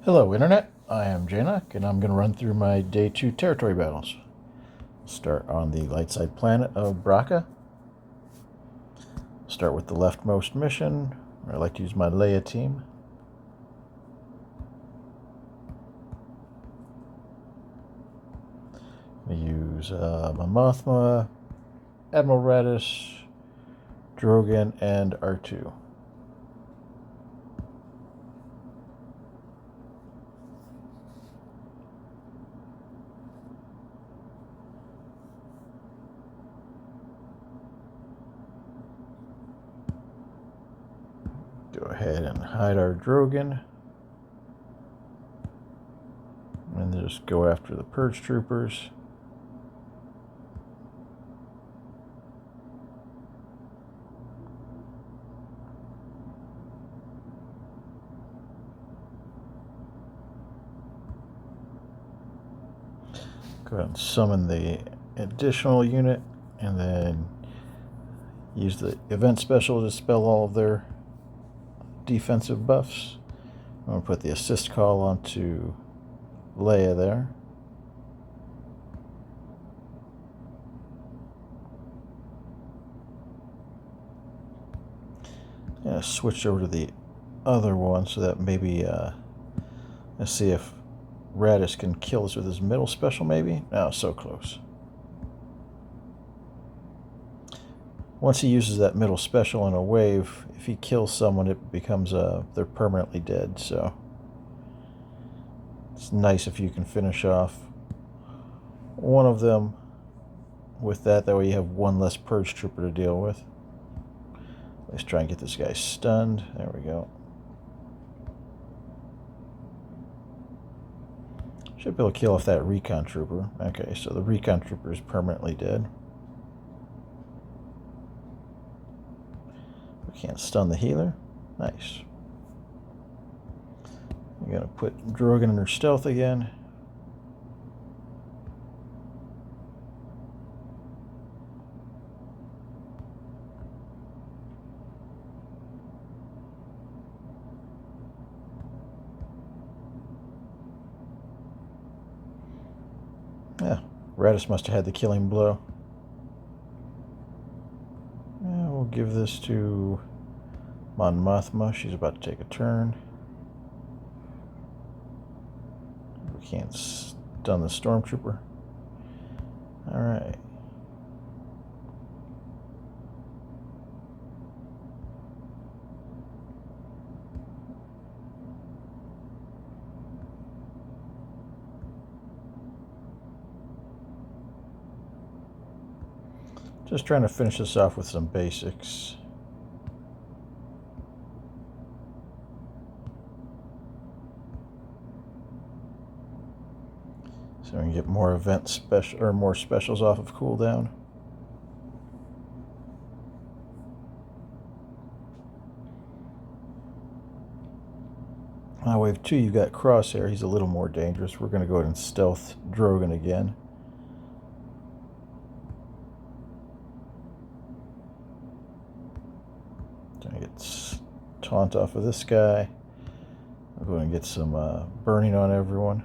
Hello Internet, I am JKCK and I'm going to run through my Day 2 territory battles. Start on the light side planet of Bracca. Start with the leftmost mission, where I like to use my Leia team. I use my Mothma, Admiral Raddus, Drogan, and R2. Go ahead and hide our Drogan. And just go after the Purge Troopers. Go ahead and summon the additional unit and then use the event special to dispel all of their defensive buffs. I'm going to put the assist call onto Leia there. Yeah, switch over to the other one so that maybe let's see if Raddus can kill us with his middle special maybe. Oh, so close. Once he uses that middle special in a wave, if he kills someone, it becomes they're permanently dead. So it's nice if you can finish off one of them with that. That way you have one less Purge Trooper to deal with. Let's try and get this guy stunned. There we go. Should be able to kill off that Recon Trooper. Okay, so the Recon Trooper is permanently dead. We can't stun the healer. Nice. I'm going to put Drogan in her stealth again. Yeah, Raddus must have had the killing blow. Yeah, we'll give this to Mon Mothma. She's about to take a turn. We can't stun the Stormtrooper. Alright. Just trying to finish this off with some basics. So we can get more event special or more specials off of cooldown. Now wave 2, you've got Crosshair. He's a little more dangerous. We're going to go ahead and stealth Drogan again. Trying to get taunt off of this guy. I'll go ahead and get some burning on everyone.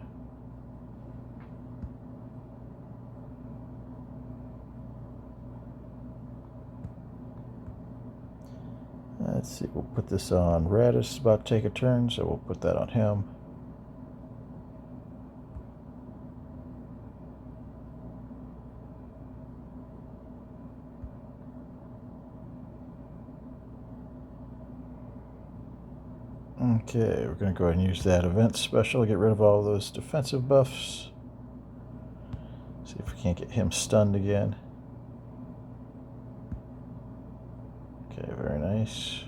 Let's see, we'll put this on Raddus, about to take a turn, so we'll put that on him. Okay, we're going to go ahead and use that event special, get rid of all those defensive buffs. See if we can't get him stunned again. Okay, very nice.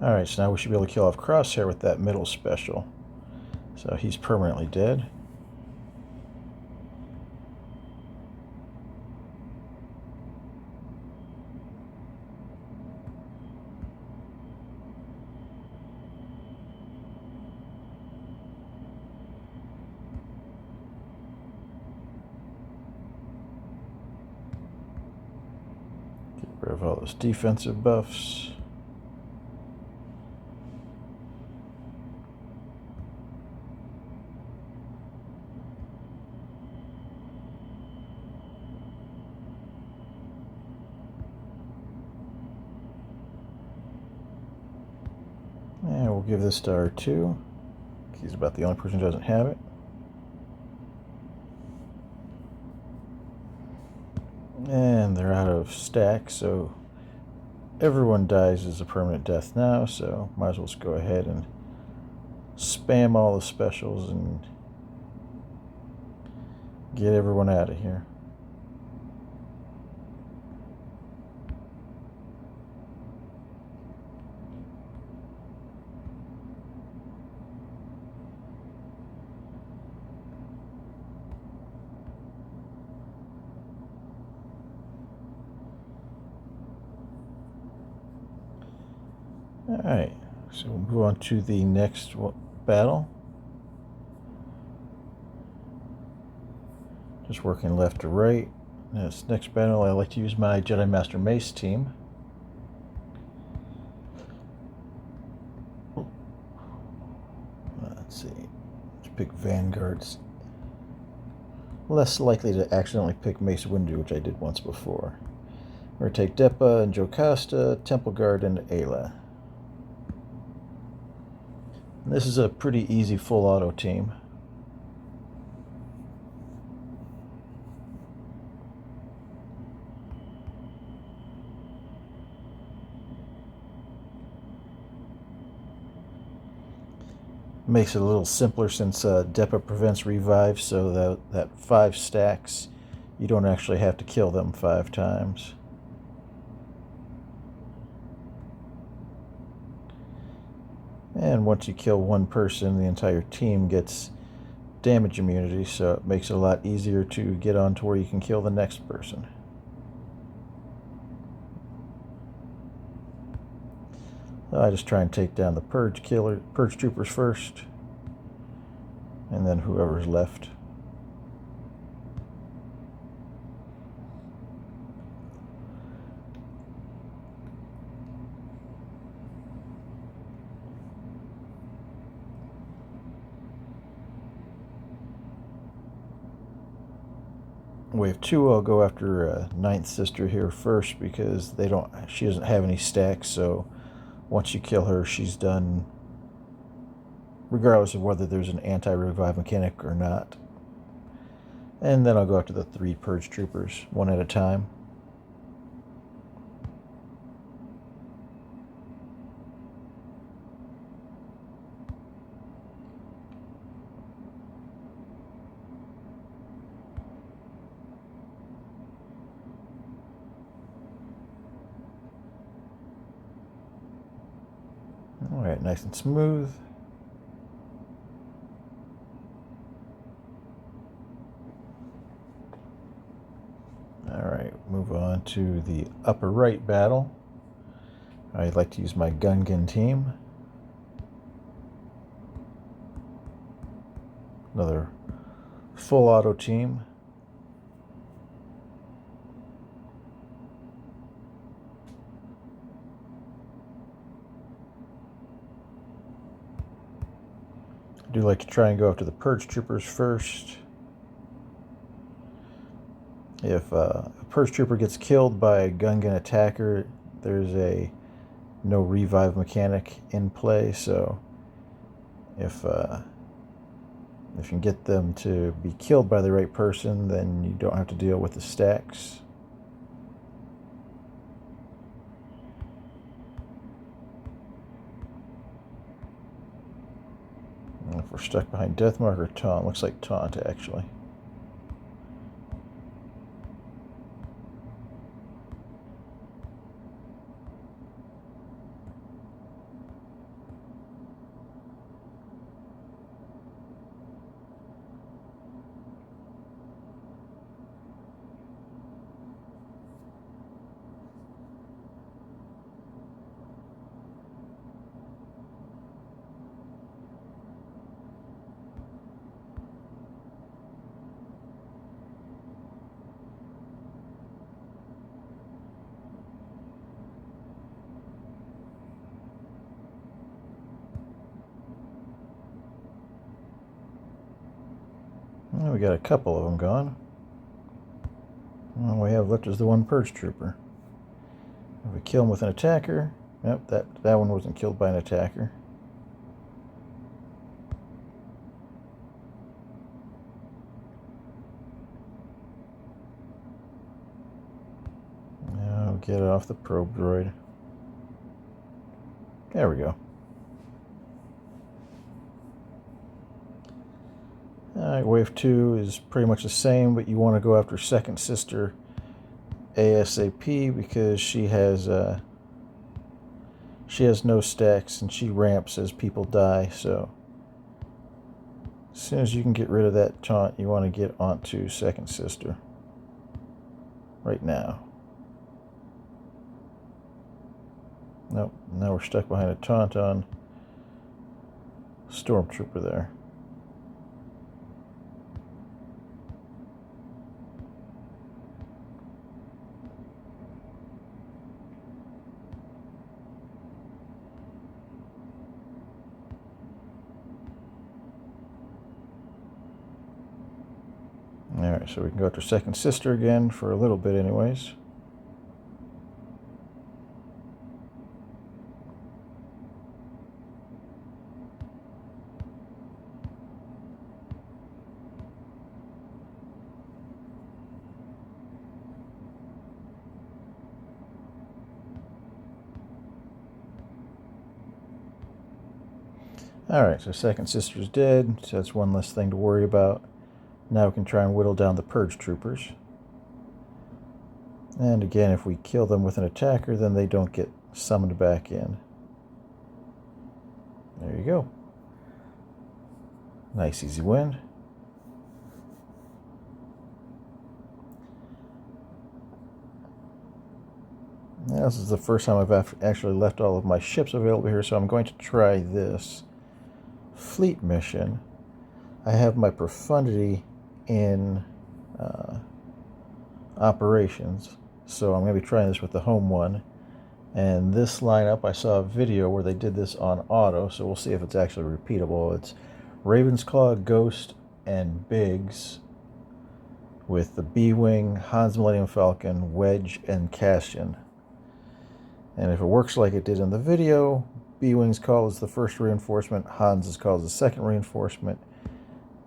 Alright, so now we should be able to kill off Crosshair with that middle special. So he's permanently dead. rid of all those defensive buffs. And we'll give this to R2. He's about the only person who doesn't have it. And they're out of stacks, so everyone dies as a permanent death now, so might as well just go ahead and spam all the specials and get everyone out of here. Alright, so we'll move on to the next battle. Just working left to right. This next battle, I like to use my Jedi Master Mace team. Let's see. Let's pick Vanguards. Less likely to accidentally pick Mace Windu, which I did once before. We're going to take Depa and Jocasta, Temple Guard, and Aayla. This is a pretty easy full auto team. Makes it a little simpler since Depa prevents revives, so that 5 stacks, you don't actually have to kill them 5 times. And once you kill one person, the entire team gets damage immunity, so it makes it a lot easier to get on to where you can kill the next person. I just try and take down the purge troopers first, and then whoever's left. Wave 2, I'll go after Ninth Sister here first because she doesn't have any stacks, so once you kill her, she's done regardless of whether there's an anti-revive mechanic or not. And then I'll go after the 3 Purge Troopers, one at a time. Alright, nice and smooth. Alright, move on to the upper right battle. I'd like to use my Gungan team. Another full auto team. I do like to try and go after the Purge Troopers first. If a Purge Trooper gets killed by a Gungan attacker, there's a no revive mechanic in play, so if you can get them to be killed by the right person, then you don't have to deal with the stacks. And if we're stuck behind Deathmark or Taunt, looks like Taunt actually. Well, we got a couple of them gone. All we have left is the one purge trooper. If we kill him with an attacker, yep, that one wasn't killed by an attacker. Now get it off the probe droid. There we go. Alright, wave 2 is pretty much the same, but you want to go after second sister ASAP because she has no stacks and she ramps as people die. So as soon as you can get rid of that taunt, you want to get onto second sister right now. Nope, now we're stuck behind a taunt on Stormtrooper there. Alright, so we can go after second sister again for a little bit anyways. Alright, so second sister's dead, so that's one less thing to worry about. Now we can try and whittle down the purge troopers. And again, if we kill them with an attacker, then they don't get summoned back in. There you go. Nice easy win. Now, this is the first time I've actually left all of my ships available here, so I'm going to try this fleet mission. I have my profundity in operations, so I'm going to be trying this with the home one. And this lineup, I saw a video where they did this on auto, so we'll see if it's actually repeatable. It's Raven's Claw, Ghost, and Biggs with the B-Wing, Han's Millennium Falcon, Wedge, and Cassian. And if it works like it did in the video, B-Wing's call is the first reinforcement, Hans is called the second reinforcement,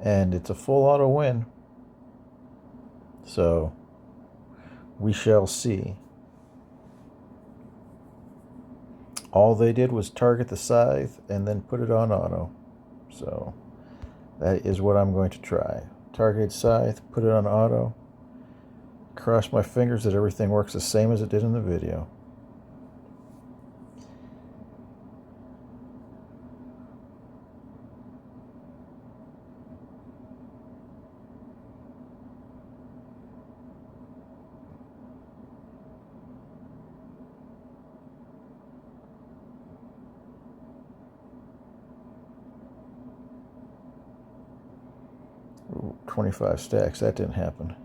and it's a full auto win. So we shall see. All they did was target the scythe and then put it on auto. So that is what I'm going to try. Targeted scythe, put it on auto. Cross my fingers that everything works the same as it did in the video. Ooh, 25 stacks, that didn't happen.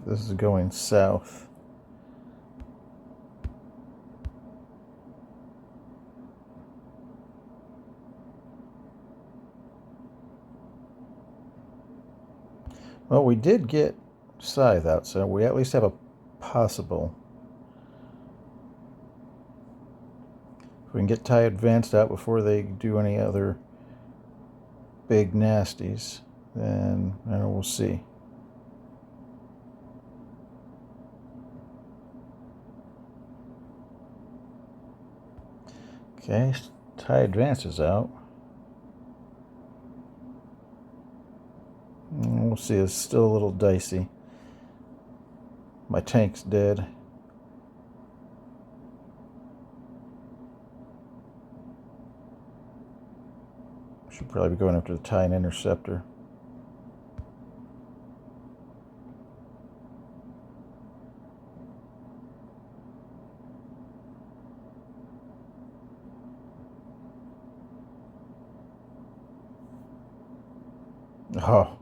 This is going south. Well, we did get scythe out, so we at least have a possible. If we can get TIE advanced out before they do any other big nasties, then I don't know, we'll see. Okay, TIE advances out. We'll see, it's still a little dicey. My tank's dead. Should probably be going after the TIE and interceptor. Oh,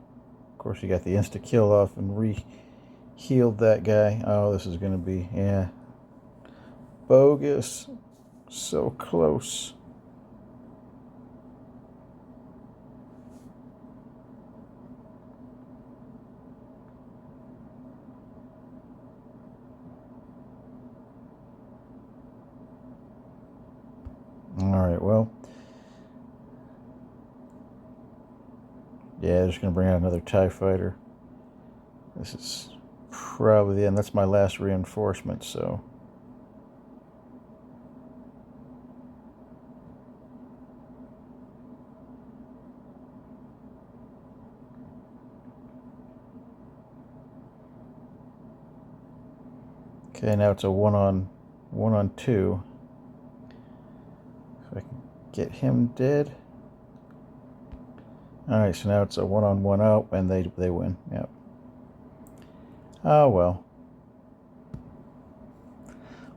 of course you got the insta-kill off and re-healed that guy. Oh, this is going to be, yeah, bogus. So close. Alright, well. Yeah, they're just going to bring out another TIE fighter. This is probably the end. That's my last reinforcement, so. Okay, now it's a one on two. If I can get him dead. Alright, so now it's a one-on-one out, and they win. Yep. Oh, well.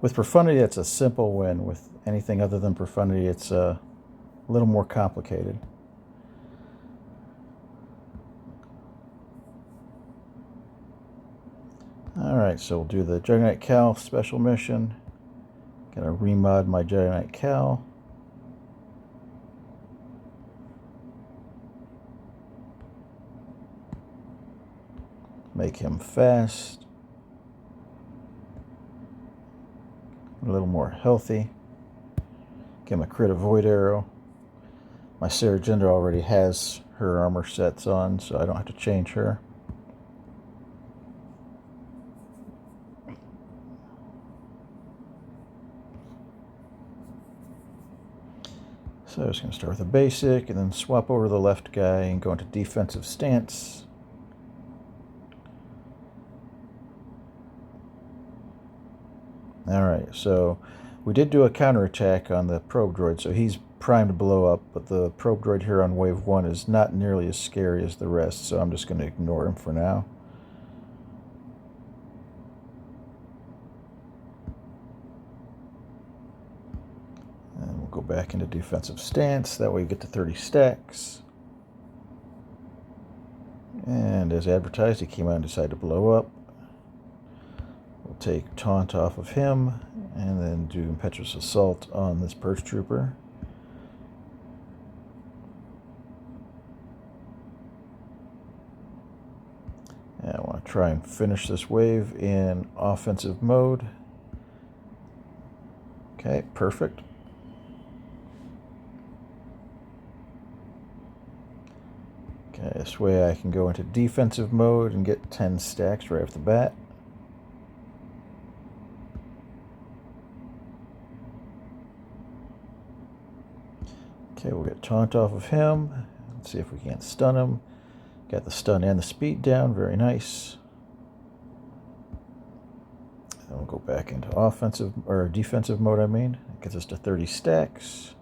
With Profundity, it's a simple win. With anything other than Profundity, it's a little more complicated. Alright, so we'll do the Jedi Knight Cal special mission. Gonna remod my Jedi Knight Cal. Make him fast. A little more healthy. Give him a crit avoid arrow. My Cere Gender already has her armor sets on, so I don't have to change her. So I'm just going to start with a basic and then swap over to the left guy and go into defensive stance. Alright, so we did do a counterattack on the probe droid, so he's primed to blow up, but the probe droid here on wave 1 is not nearly as scary as the rest, so I'm just going to ignore him for now. And we'll go back into defensive stance, that way we get to 30 stacks. And as advertised, he came out and decided to blow up. We'll take Taunt off of him, and then do Impetuous Assault on this Purge Trooper. And I want to try and finish this wave in offensive mode. Okay, perfect. Okay, this way I can go into defensive mode and get 10 stacks right off the bat. Okay, we'll get Taunt off of him. Let's see if we can't stun him. Got the stun and the speed down, very nice. Then we'll go back into offensive, or defensive mode, I mean. It gets us to 30 stacks.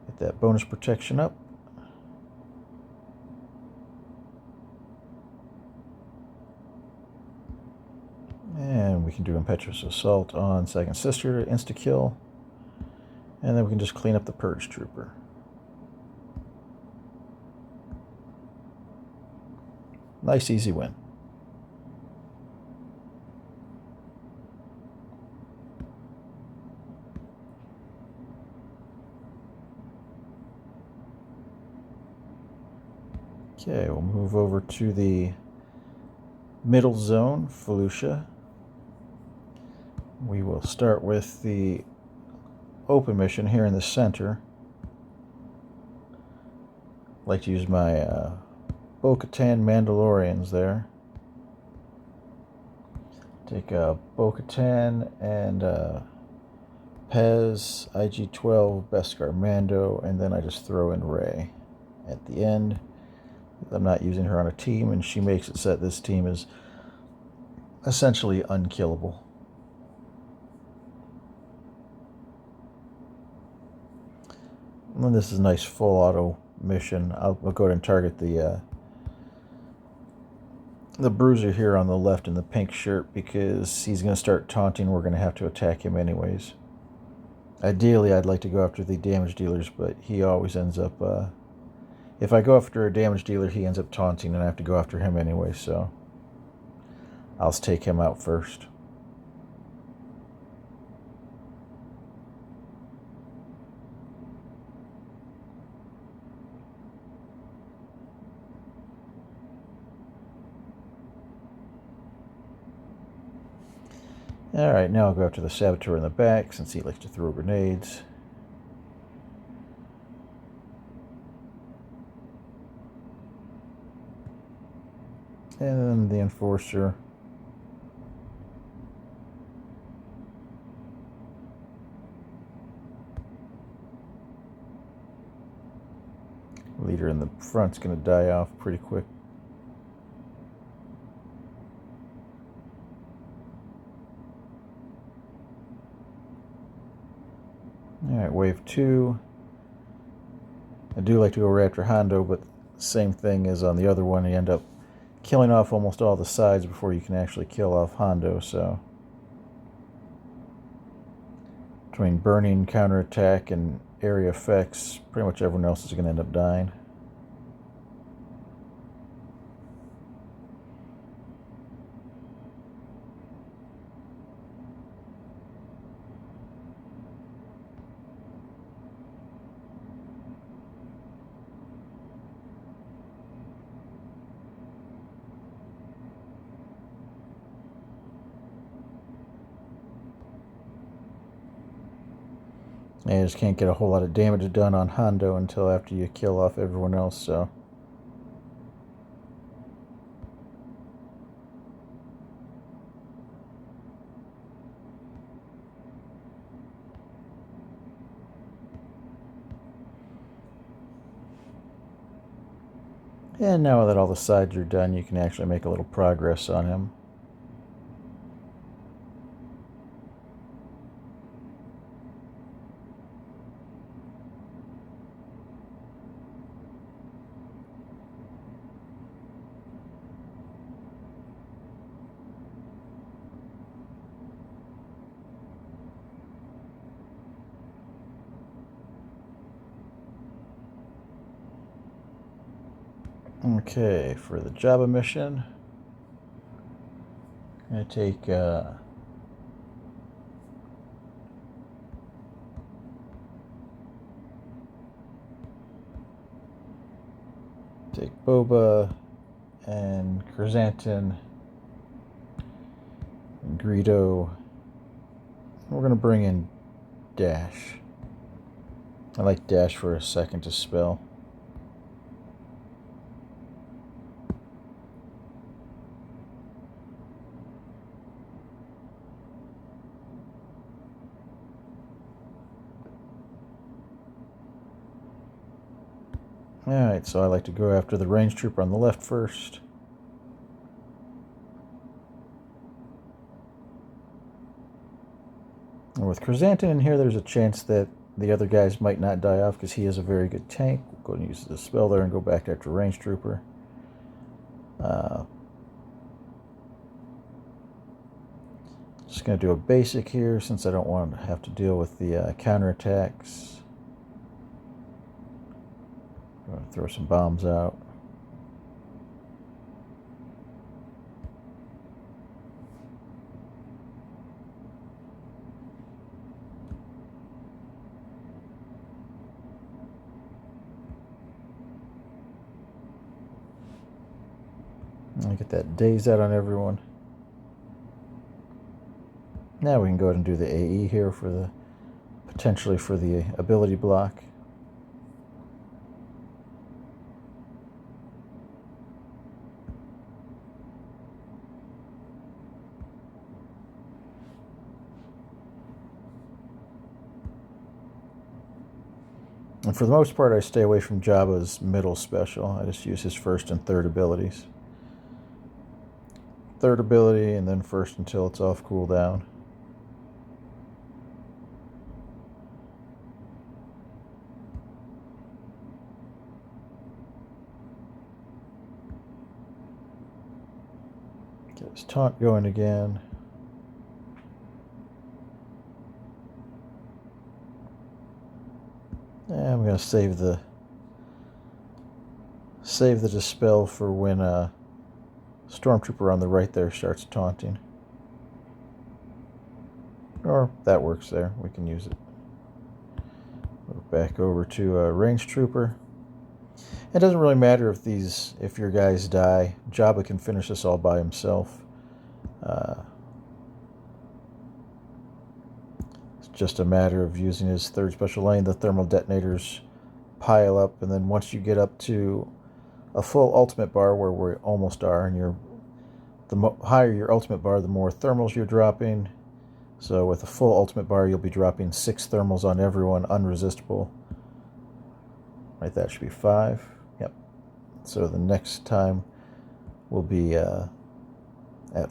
Get that bonus protection up. And we can do Impetuous Assault on Second Sister to insta-kill. And then we can just clean up the Purge Trooper. Nice, easy win. Okay, we'll move over to the middle zone, Felucia. We will start with the open mission here in the center. I like to use my Bo-Katan Mandalorians there. Take Bo-Katan and Paz IG12 Beskar Mando, and then I just throw in Rey at the end. I'm not using her on a team, and she makes it so that this team is essentially unkillable. And this is a nice full auto mission. I'll go ahead and target the bruiser here on the left in the pink shirt, because he's going to start taunting. We're going to have to attack him anyways. Ideally, I'd like to go after the damage dealers, but he always ends up If I go after a damage dealer, he ends up taunting, and I have to go after him anyway, so I'll just take him out first. Alright, now I'll go after the Saboteur in the back, since he likes to throw grenades. And then the Enforcer. Leader in the front's going to die off pretty quick. Alright, wave 2. I do like to go right after Hondo, but same thing as on the other one. You end up killing off almost all the sides before you can actually kill off Hondo, so between burning, counterattack, and area effects, pretty much everyone else is going to end up dying. And you just can't get a whole lot of damage done on Hondo until after you kill off everyone else, so. And now that all the sides are done, you can actually make a little progress on him. Okay, for the Jabba mission, I'm going to take Boba and Krrs and Greedo. We're going to bring in Dash. I like Dash for a second to spell. Alright, so I like to go after the range trooper on the left first. And with Krrs in here, there's a chance that the other guys might not die off because he is a very good tank. We'll go and use the spell there and go back after range trooper. Just going to do a basic here since I don't want to have to deal with the counterattacks. Going to throw some bombs out. I'll get that daze out on everyone. Now we can go ahead and do the AE here for the potentially for the ability block. And for the most part, I stay away from Jabba's middle special. I just use his first and third abilities. Third ability, and then first until it's off cooldown. Get his taunt going again. And I'm going to save the save the dispel for when Stormtrooper on the right there starts taunting. Or that works there. We can use it. Move back over to Range Trooper. It doesn't really matter if your guys die. Jabba can finish this all by himself. It's just a matter of using his third special lane. The thermal detonators pile up, and then once you get up to a full ultimate bar, where we almost are, and the higher your ultimate bar, the more thermals you're dropping. So with a full ultimate bar, you'll be dropping 6 thermals on everyone, unresistible. Right, that should be 5. Yep. So the next time we'll be at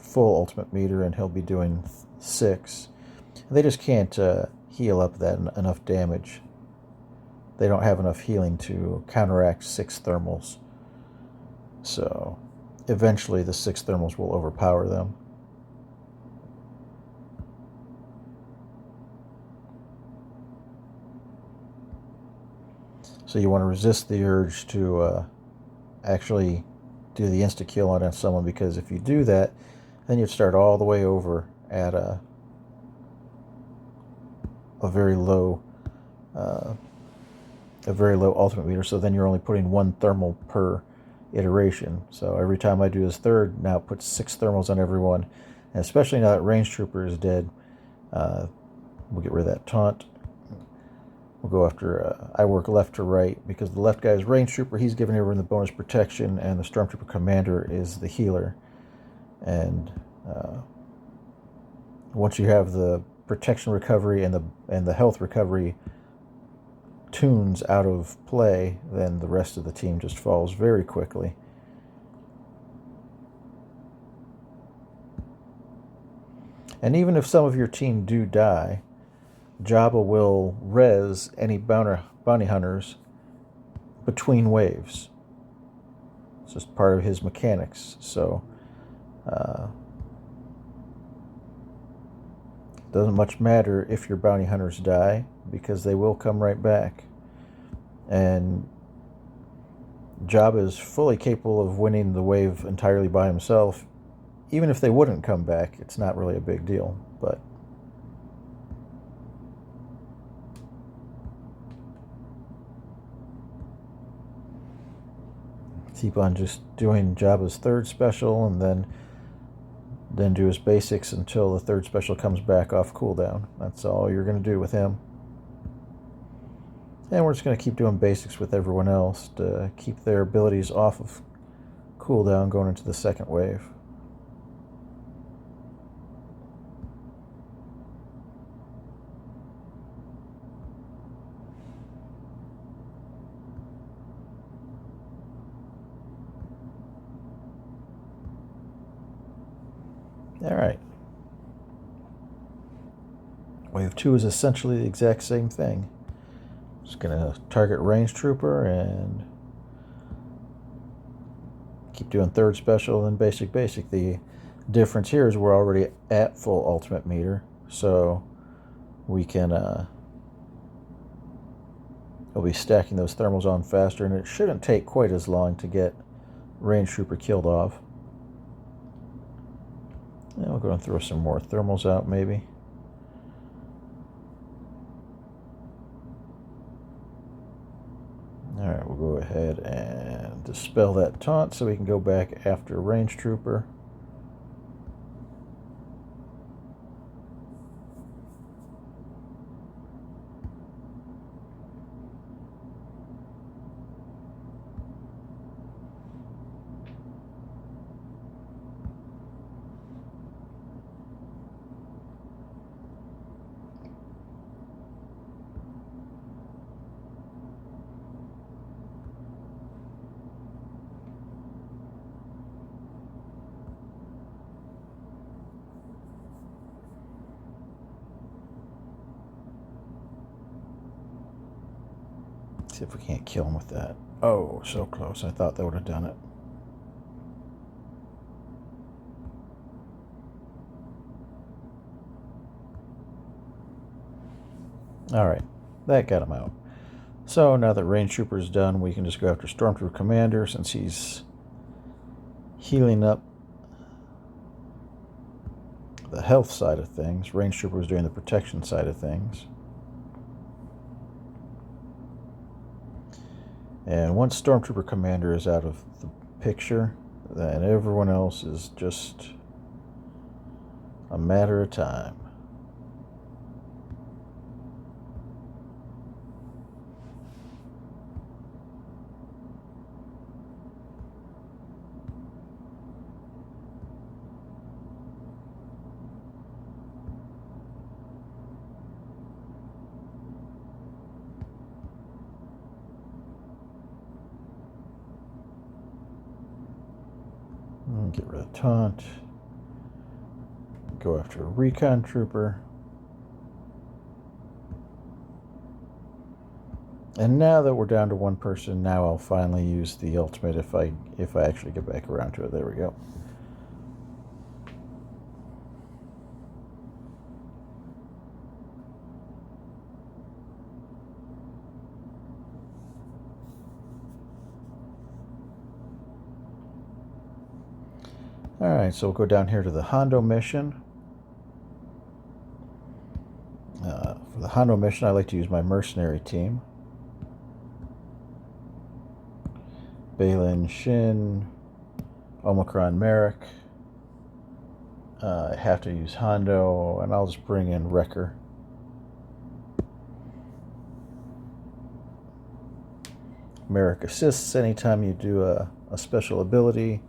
full ultimate meter, and he'll be doing 6. They just can't heal up that enough damage. They don't have enough healing to counteract 6 thermals. So eventually the 6 thermals will overpower them. So you want to resist the urge to actually do the insta-kill on someone, because if you do that, then you'd start all the way over at a very low ultimate meter. So then you're only putting 1 thermal per iteration. So every time I do his third, now it puts 6 thermals on everyone, and especially now that Range Trooper is dead, we'll get rid of that taunt. We'll go after, I work left to right, because the left guy is Range Trooper. He's giving everyone the bonus protection, and the Stormtrooper Commander is the healer. And once you have the protection recovery and the health recovery tunes out of play, then the rest of the team just falls very quickly. And even if some of your team do die, Jabba will res any bounty hunters between waves. It's just part of his mechanics. So doesn't much matter if your bounty hunters die, because they will come right back. And Jabba is fully capable of winning the wave entirely by himself. Even if they wouldn't come back, it's not really a big deal. But keep on just doing Jabba's third special, and then do his basics until the third special comes back off cooldown. That's all you're going to do with him. And we're just going to keep doing basics with everyone else to keep their abilities off of cooldown going into the second wave. Alright. Wave 2 is essentially the exact same thing. Just going to target Range Trooper and keep doing third special and basic. The difference here is we're already at full ultimate meter, so we can we'll be stacking those thermals on faster, and it shouldn't take quite as long to get Range Trooper killed off. And we'll go and throw some more thermals out, maybe. Alright, we'll go ahead and dispel that taunt so we can go back after Range Trooper. See if we can't kill him with that. Oh, so close. I thought that would have done it. Alright, that got him out. So now that Range Trooper is done, we can just go after Stormtrooper Commander since he's healing up the health side of things. Range Trooper is doing the protection side of things. And once Stormtrooper Commander is out of the picture, then everyone else is just a matter of time. Get rid of Taunt. Go after a Recon Trooper. And now that we're down to one person, now I'll finally use the ultimate if I actually get back around to it. There we go. Alright, so we'll go down here to the Hondo mission. For the Hondo mission, I like to use my mercenary team. Baylan, Shin, oMarrok. I have to use Hondo, and I'll just bring in Wrecker. Ommaric assists anytime you do a special ability.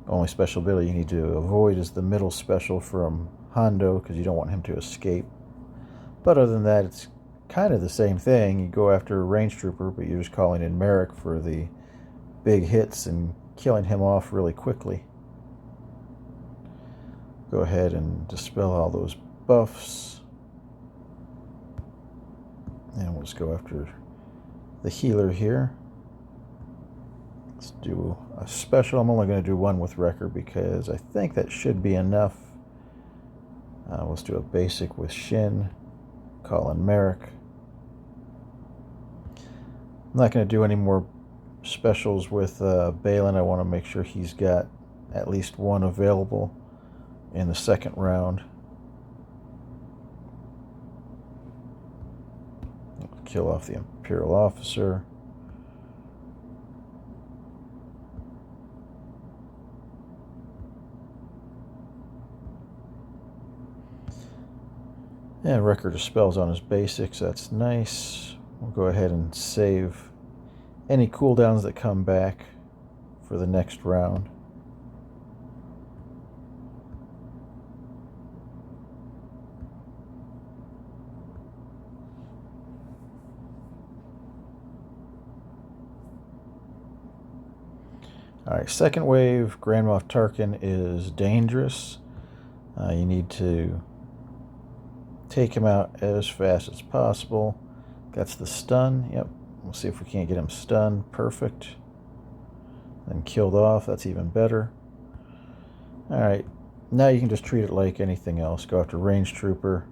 Only special ability you need to avoid is the middle special from Hondo because you don't want him to escape. But other than that, it's kind of the same thing. You go after a range trooper, but you're just calling in Ommaric for the big hits and killing him off really quickly. Go ahead and dispel all those buffs. And we'll just go after the healer here. Let's do a special. I'm only going to do one with Wrecker because I think that should be enough. Let's do a basic with Shin. Call in Ommaric. I'm not going to do any more specials with Baylan. I want to make sure he's got at least one available in the second round. Kill off the Imperial officer. And Wrecker dispels on his basics, that's nice. We'll go ahead and save any cooldowns that come back for the next round. Alright, second wave, Grand Moff Tarkin is dangerous. You need to take him out as fast as possible. That's the stun. Yep. We'll see if we can't get him stunned. Perfect. Then killed off. That's even better. Alright. Now you can just treat it like anything else. Go after range trooper.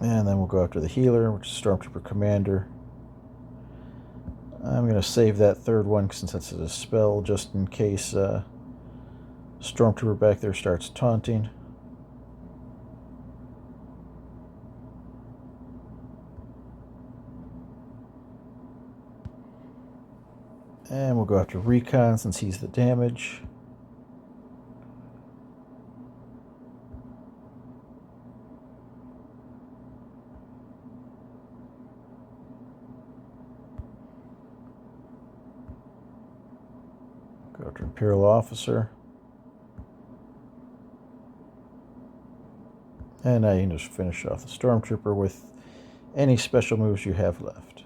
And then we'll go after the healer, which is Stormtrooper Commander. I'm going to save that third one since that's a dispel, just in case Stormtrooper back there starts taunting. And we'll go after Recon since he's the damage. Go after Imperial officer. And now you can just finish off the Stormtrooper with any special moves you have left.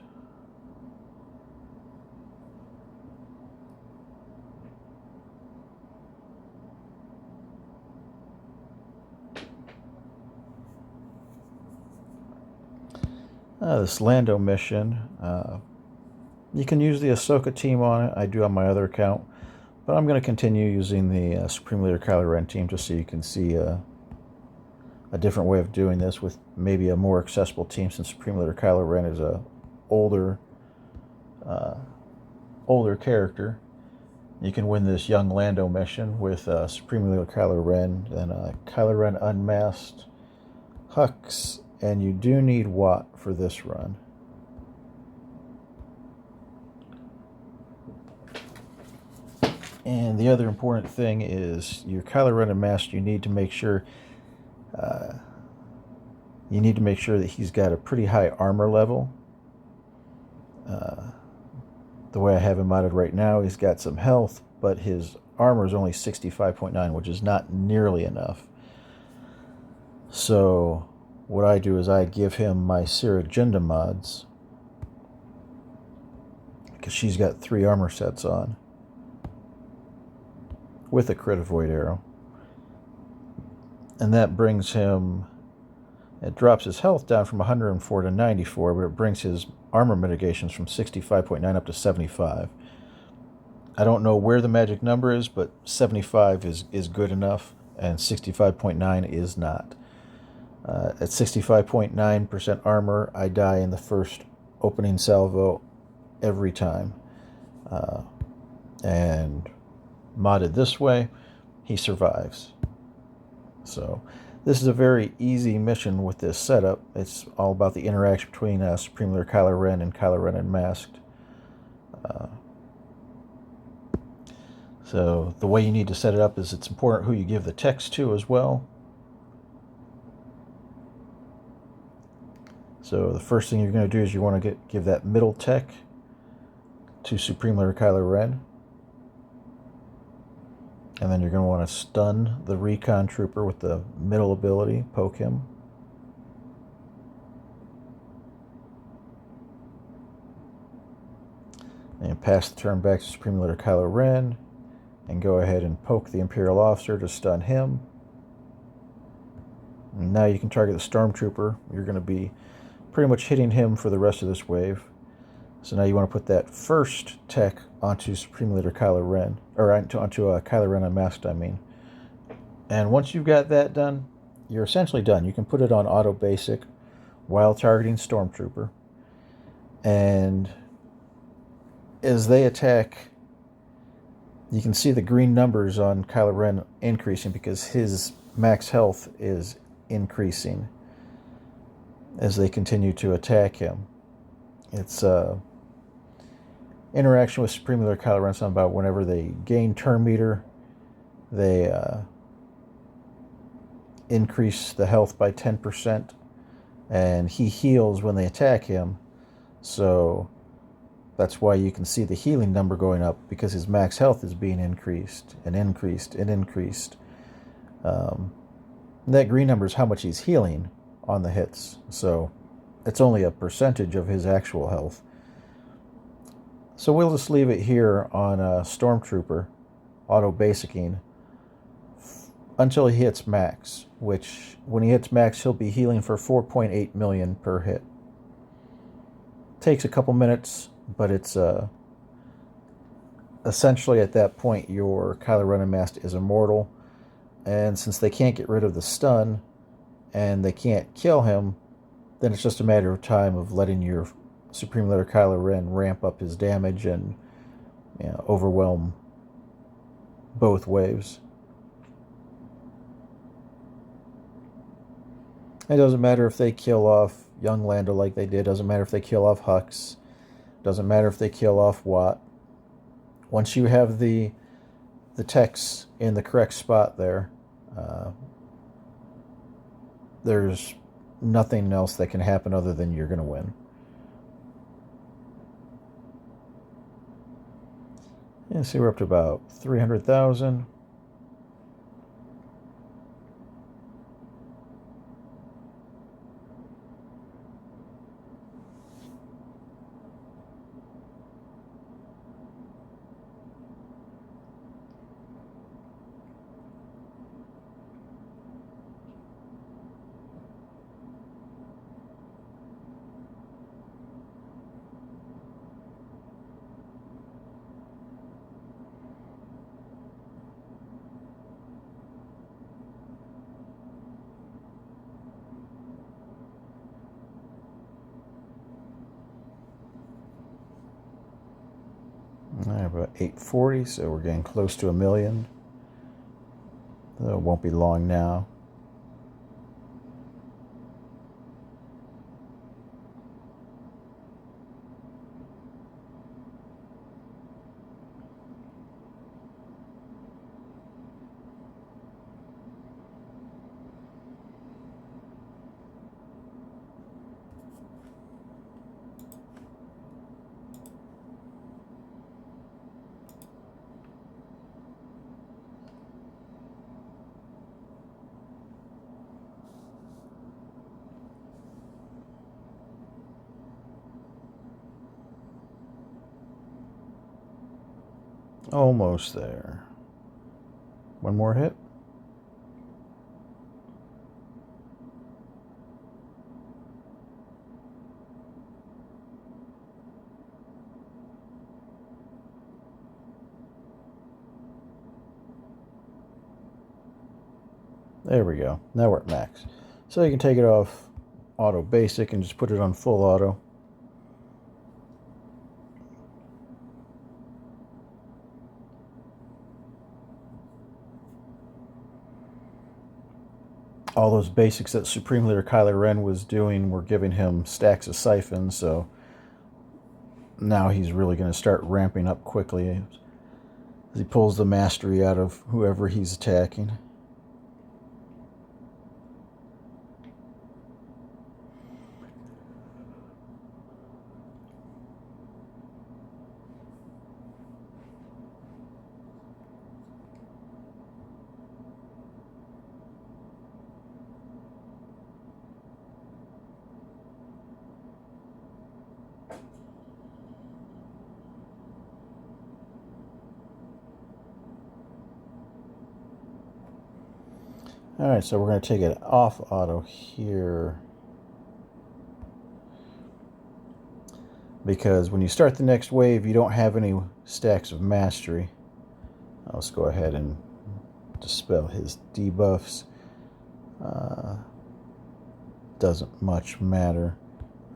This Lando mission, you can use the Ahsoka team on it. I do on my other account, but I'm going to continue using the Supreme Leader Kylo Ren team just so you can see a different way of doing this with maybe a more accessible team, since Supreme Leader Kylo Ren is a older character. You can win this young Lando mission with Supreme Leader Kylo Ren and Kylo Ren Unmasked Hux, and you do need Wat for this run. And the other important thing is your Kylo Ren Unmasked. You need to make sure that he's got a pretty high armor level. The way I have him modded right now, he's got some health, but his armor is only 65.9, which is not nearly enough. So what I do is I give him my Cere agenda mods, because she's got 3 armor sets on with a crit avoid arrow. And that brings him, it drops his health down from 104 to 94, but it brings his armor mitigations from 65.9 up to 75. I don't know where the magic number is, but 75 is good enough, and 65.9 is not. At 65.9% armor, I die in the first opening salvo every time. And modded this way, he survives. So this is a very easy mission with this setup. It's all about the interaction between Supreme Leader Kylo Ren and Kylo Ren Unmasked. So the way you need to set it up is it's important who you give the text to as well. So the first thing you're going to do is you want to give that middle tech to Supreme Leader Kylo Ren. And then you're going to want to stun the recon trooper with the middle ability, poke him. And pass the turn back to Supreme Leader Kylo Ren, and go ahead and poke the Imperial officer to stun him. And now you can target the Stormtrooper. You're going to be pretty much hitting him for the rest of this wave. So now you want to put that first tech onto Supreme Leader Kylo Ren, or onto Kylo Ren Unmasked, I mean. And once you've got that done, you're essentially done. You can put it on auto basic while targeting Stormtrooper. And as they attack, you can see the green numbers on Kylo Ren increasing because his max health is increasing as they continue to attack him. It's interaction with Supreme Leader Kylo Ren, something about whenever they gain turn meter, they increase the health by 10%, and he heals when they attack him. So that's why you can see the healing number going up, because his max health is being increased and increased and increased. That green number is how much he's healing on the hits, so it's only a percentage of his actual health. So we'll just leave it here on Stormtrooper, auto basicking, until he hits max, which when he hits max, he'll be healing for 4.8 million per hit. Takes a couple minutes, but it's essentially at that point your Kylo Ren Unmasked is immortal, and since they can't get rid of the stun and they can't kill him, then it's just a matter of time of letting your Supreme Leader Kylo Ren ramp up his damage and, you know, overwhelm both waves. It doesn't matter if they kill off young Lando like they did. Doesn't matter if they kill off Hux. Doesn't matter if they kill off Wat. Once you have the techs in the correct spot there, there's nothing else that can happen other than you're going to win. And see, we're up to about 300,000. All right, about 840, so we're getting close to 1 million. It won't be long now. Almost there. One more hit. There we go. Now we're at max. So you can take it off auto basic and just put it on full auto. All those basics that Supreme Leader Kylo Ren was doing were giving him stacks of siphons, so now he's really going to start ramping up quickly as he pulls the mastery out of whoever he's attacking. Alright, so we're going to take it off auto here, because when you start the next wave, you don't have any stacks of mastery. Let's go ahead and dispel his debuffs. Doesn't much matter.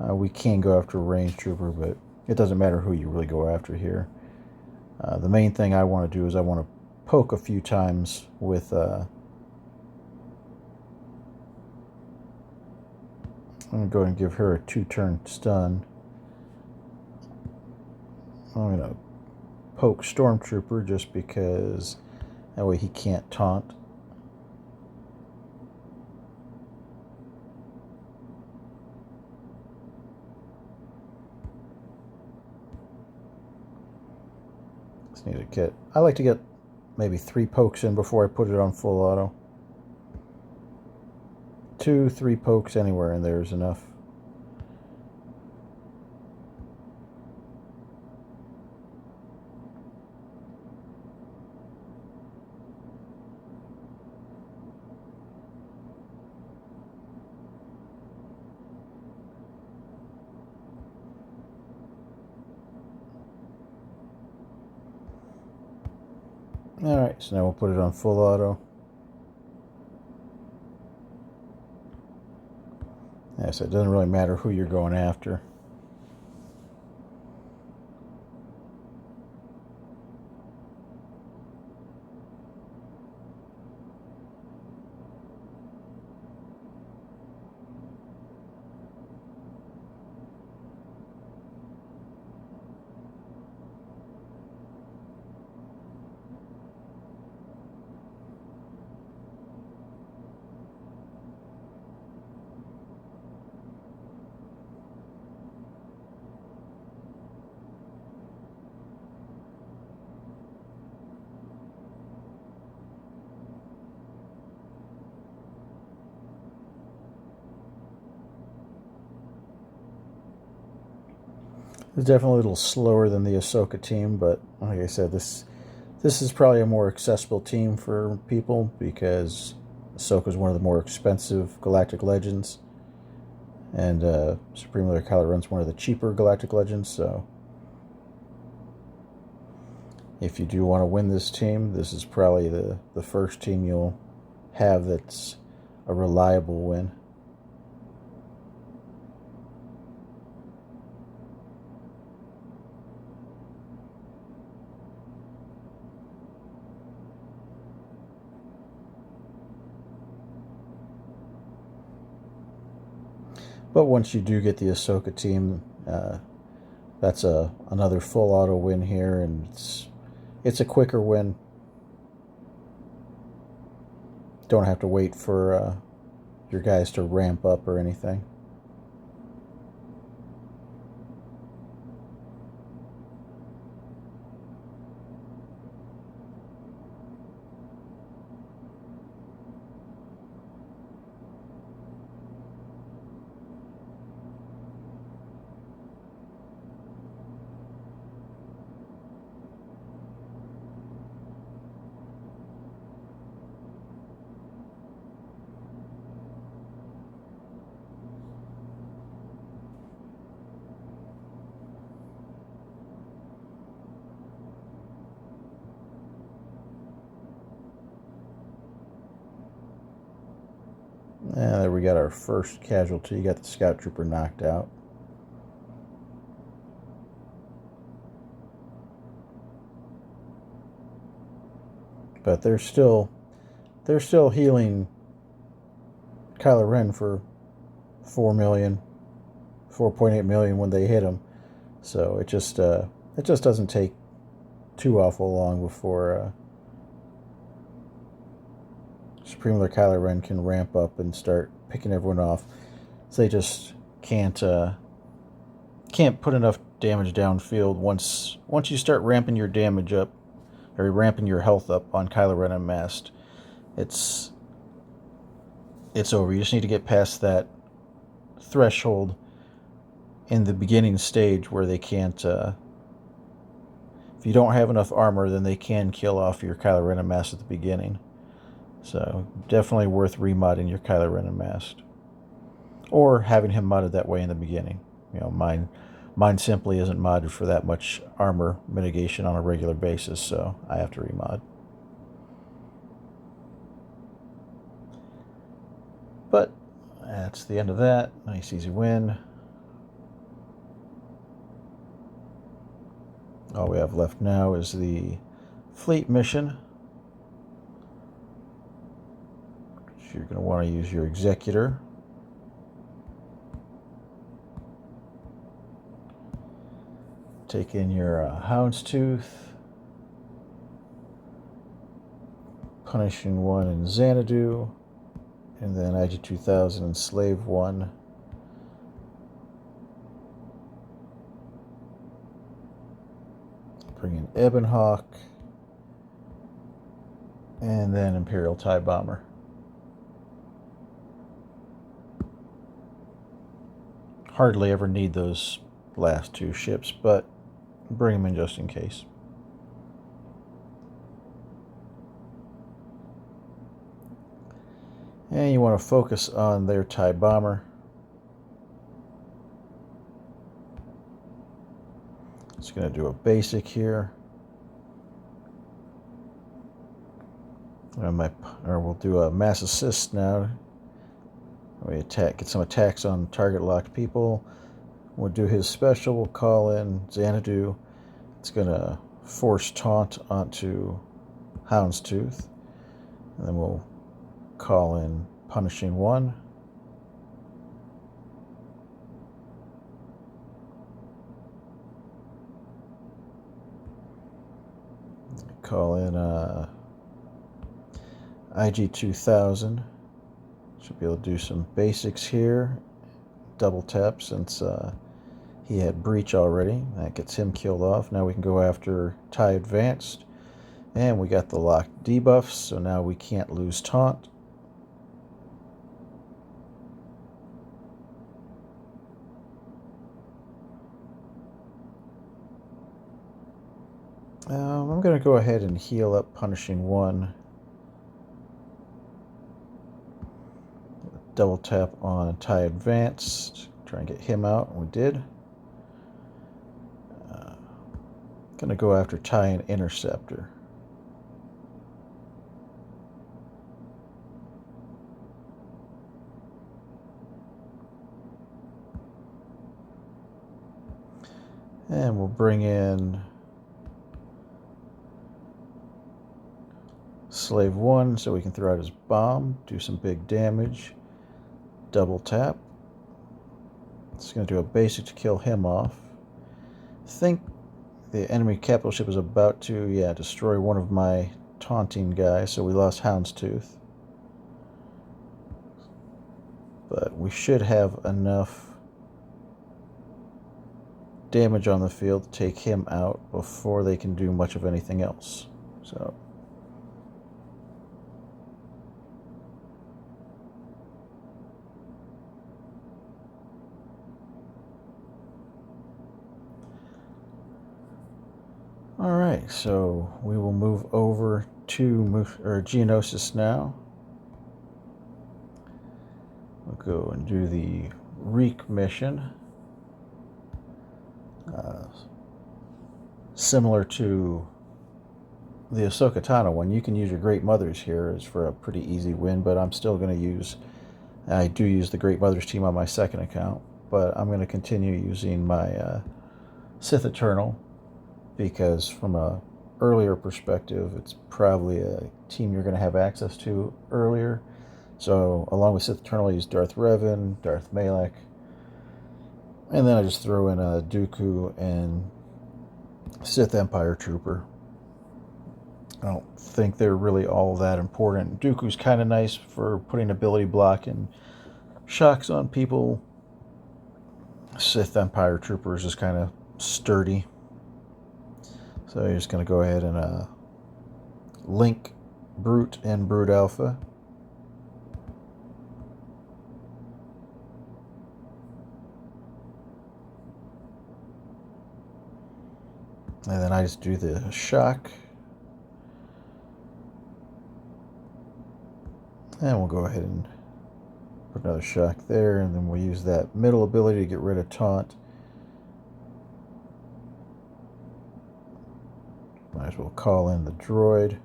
We can go after a range trooper, but it doesn't matter who you really go after here. The main thing I want to do is I want to poke a few times with I'm going to go ahead and give her a 2-turn stun. I'm going to poke Stormtrooper just because that way he can't taunt. Just need to get, I like to get maybe 3 pokes in before I put it on full auto. 2, 3 pokes anywhere in there is enough. Alright, so now we'll put it on full auto. Yeah, so it doesn't really matter who you're going after. It's definitely a little slower than the Ahsoka team, but like I said, this is probably a more accessible team for people because Ahsoka is one of the more expensive Galactic Legends, and Supreme Leader Kylo Ren's one of the cheaper Galactic Legends. So if you do want to win this team, this is probably the first team you'll have that's a reliable win. But once you do get the Ahsoka team, that's another full auto win here, and it's a quicker win. Don't have to wait for your guys to ramp up or anything. And there we got our first casualty. Got the scout trooper knocked out. But they're still healing Kylo Ren for 4 million, 4.8 million when they hit him. So it just doesn't take too awful long before Supreme Lord Kylo Ren can ramp up and start picking everyone off. So they just can't put enough damage downfield. Once you start ramping your damage up, or ramping your health up on Kylo Ren Unmasked, it's over. You just need to get past that threshold in the beginning stage where they can't. If you don't have enough armor, then they can kill off your Kylo Ren Unmasked at the beginning. So definitely worth remodding your Kylo Ren Unmasked, or having him modded that way in the beginning. You know, mine simply isn't modded for that much armor mitigation on a regular basis, so I have to remod. But that's the end of that. Nice easy win. All we have left now is the fleet mission. You're going to want to use your Executor. Take in your Houndstooth, Punishing 1 in Xanadu, and then IG-2000 and Slave 1. Bring in Ebon Hawk, and then Imperial TIE Bomber. Hardly ever need those last two ships, but bring them in just in case. And you want to focus on their TIE Bomber. It's going to do a basic here. We'll do a mass assist now. We get some attacks on target locked people. We'll do his special. We'll call in Xanadu. It's going to force taunt onto Houndstooth. And then we'll call in Punishing 1. Call in IG-2000. Should be able to do some basics here. Double tap since he had breach already. That gets him killed off. Now we can go after TIE Advanced. And we got the locked debuffs, so now we can't lose taunt. I'm going to go ahead and heal up Punishing 1. Double tap on TIE Advanced. Try and get him out, and we did. Going to go after TIE and Interceptor. And we'll bring in Slave 1 so we can throw out his bomb, do some big damage. Double tap. It's going to do a basic to kill him off. I think the enemy capital ship is about to, yeah, destroy one of my taunting guys, so we lost Houndstooth. But we should have enough damage on the field to take him out before they can do much of anything else. So alright, so we will move over to Geonosis now. We'll go and do the Reek mission. Similar to the Ahsoka Tano one, you can use your Great Mothers here as for a pretty easy win, but I'm still going to use, I do use the Great Mothers team on my second account, but I'm going to continue using my Sith Eternal, because from a earlier perspective, it's probably a team you're going to have access to earlier. So along with Sith Eternal, I use Darth Revan, Darth Malak, and then I just throw in a Dooku and Sith Empire Trooper. I don't think they're really all that important. Dooku's kind of nice for putting ability block and shocks on people. Sith Empire Trooper is just kind of sturdy. So you're just going to go ahead and link Brute and Brute Alpha. And then I just do the shock. And we'll go ahead and put another shock there, and then we'll use that middle ability to get rid of taunt. Might as well call in the droid.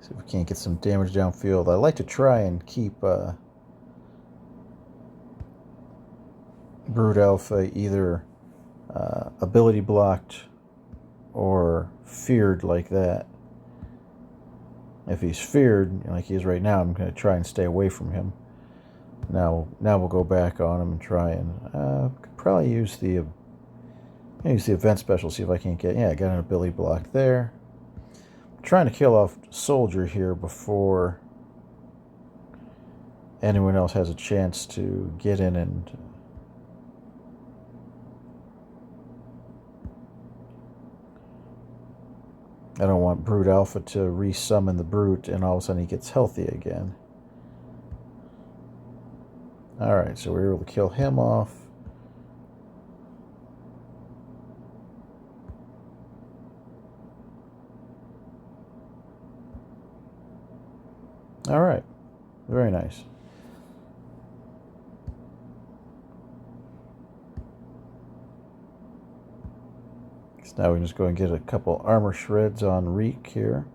See if we can't get some damage downfield. I like to try and keep Brood Alpha either ability blocked or feared like that. If he's feared, like he is right now, I'm going to try and stay away from him. Now we'll go back on him and try and could probably use the event special. See if I can't get, yeah, I got an ability block there. I'm trying to kill off Soldier here before anyone else has a chance to get in and I don't want Brute Alpha to resummon the Brute and all of a sudden he gets healthy again. Alright, so we were able to kill him off. Alright, very nice. So now we can just go and get a couple armor shreds on Reek here.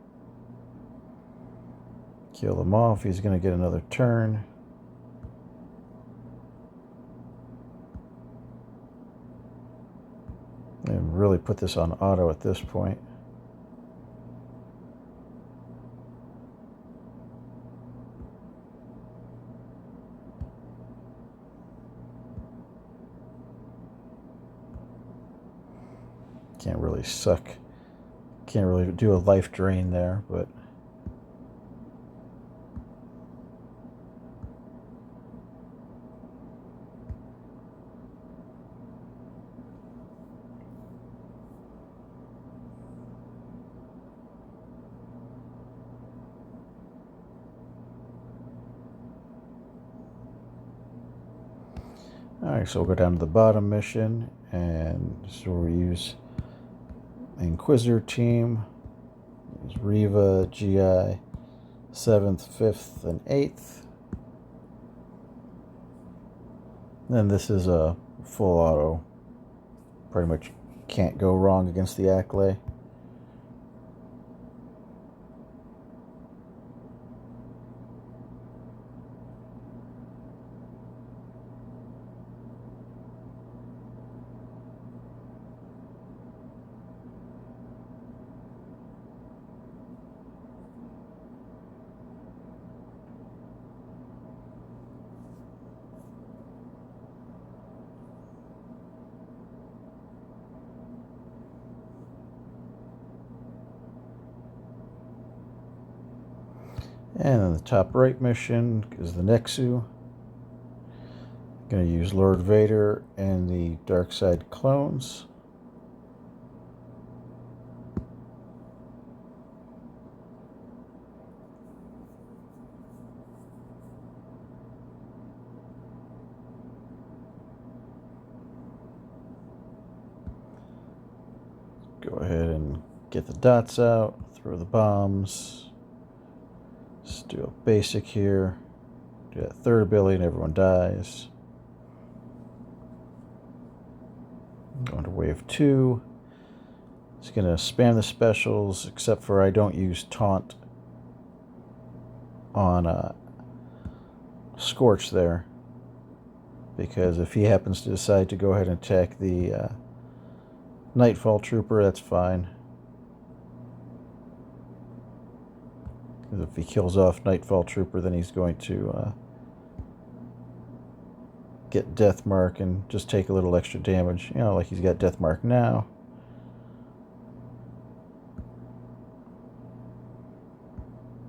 Kill him off. He's going to get another turn. And really put this on auto at this point. Can't really suck. Can't really do a life drain there, but alright, so we'll go down to the bottom mission, and so we use Inquisitor team. There's Reva, GI, 7th, 5th, and 8th. Then this is a full auto. Pretty much can't go wrong against the Aayla. And then the top right mission is the Nexu. Going to use Lord Vader and the Dark Side clones. Go ahead and get the dots out, throw the bombs. Let's do a basic here. Do that third ability and everyone dies. Going to wave 2. It's going to spam the specials, except for I don't use taunt on Scorch there. Because if he happens to decide to go ahead and attack the Nightfall Trooper, that's fine. Because if he kills off Nightfall Trooper, then he's going to get Death Mark and just take a little extra damage. You know, like he's got Death Mark now.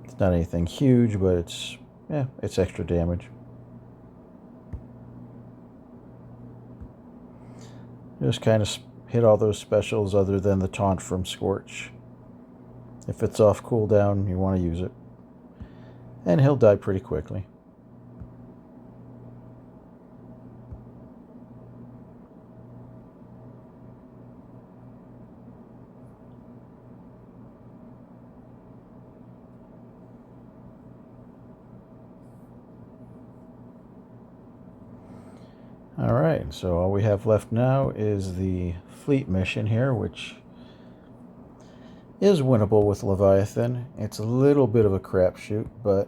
It's not anything huge, but it's extra damage. Just kind of hit all those specials other than the taunt from Scorch. If it's off cooldown, you want to use it. And he'll die pretty quickly. Alright, so all we have left now is the fleet mission here, which is winnable with Leviathan. It's a little bit of a crapshoot, but...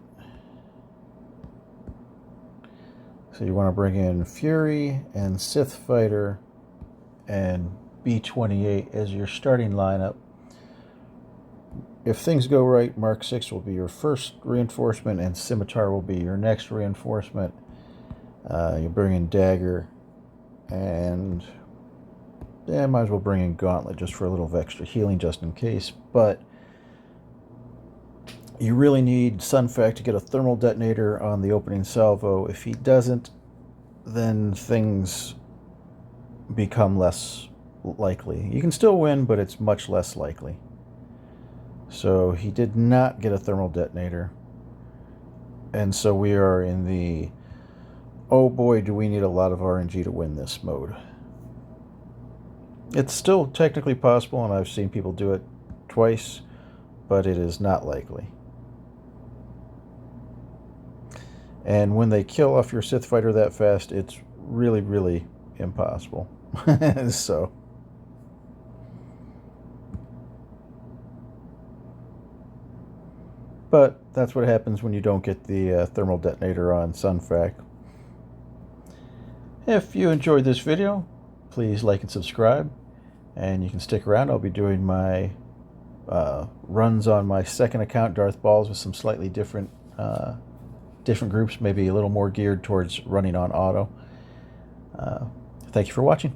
So you want to bring in Fury and Sith Fighter and B-28 as your starting lineup. If things go right, Mark 6 will be your first reinforcement and Scimitar will be your next reinforcement. You bring in Dagger, and might as well bring in Gauntlet just for a little extra healing just in case. But you really need Sunfac to get a thermal detonator on the opening salvo. If he doesn't, then things become less likely. You can still win, but it's much less likely. So he did not get a thermal detonator. And so we are in the oh boy, do we need a lot of RNG to win this mode. It's still technically possible, and I've seen people do it twice, but it is not likely. And when they kill off your Sith Fighter that fast, it's really, really impossible. So... But that's what happens when you don't get the thermal detonator on Sunfac. If you enjoyed this video, please like and subscribe, and you can stick around. I'll be doing my runs on my second account, Darth Balls, with some slightly different groups, maybe a little more geared towards running on auto. Thank you for watching.